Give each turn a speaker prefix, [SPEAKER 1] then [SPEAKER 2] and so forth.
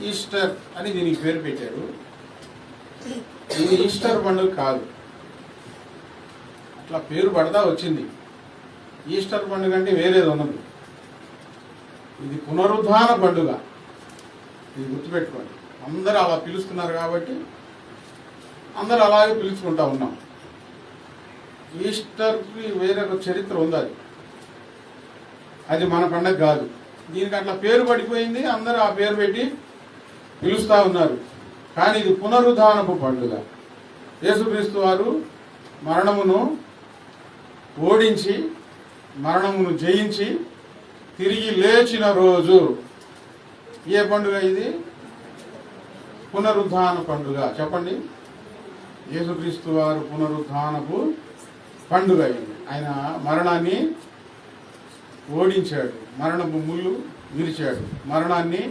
[SPEAKER 1] Easter అని దీనికి పేరు పెట్టారు. ఇది ఈస్టర్ పండుగ కాదు, అట్లా పేరు పడదా వచ్చింది. ఈస్టర్ పండుగ అంటే వేరేది ఉన్నది. ఇది పునరుద్ధాన పండుగ. ఇది గుర్తుపెట్టుకోండి. అందరూ అలా పిలుస్తున్నారు కాబట్టి అందరూ అలాగే పిలుచుకుంటా ఉన్నాం. ఈస్టర్కి వేరే ఒక చరిత్ర ఉంది. అది మన పండుగ కాదు. దీనికి అట్లా పేరు పడిపోయింది, అందరూ ఆ పేరు పెట్టి పిలుస్తూ ఉన్నారు. కానీ ఇది పునరుద్ధానపు పండుగ. యేసుక్రీస్తు వారు మరణమును ఓడించి, మరణమును జయించి తిరిగి లేచిన రోజు. ఏ పండుగ ఇది? పునరుద్ధాన పండుగ. చెప్పండి. యేసుక్రీస్తు వారు పునరుద్ధానపు పండుగ ఇది. ఆయన మరణాన్ని ఓడించాడు, మరణపు ముళ్ళు విరిచాడు, మరణాన్ని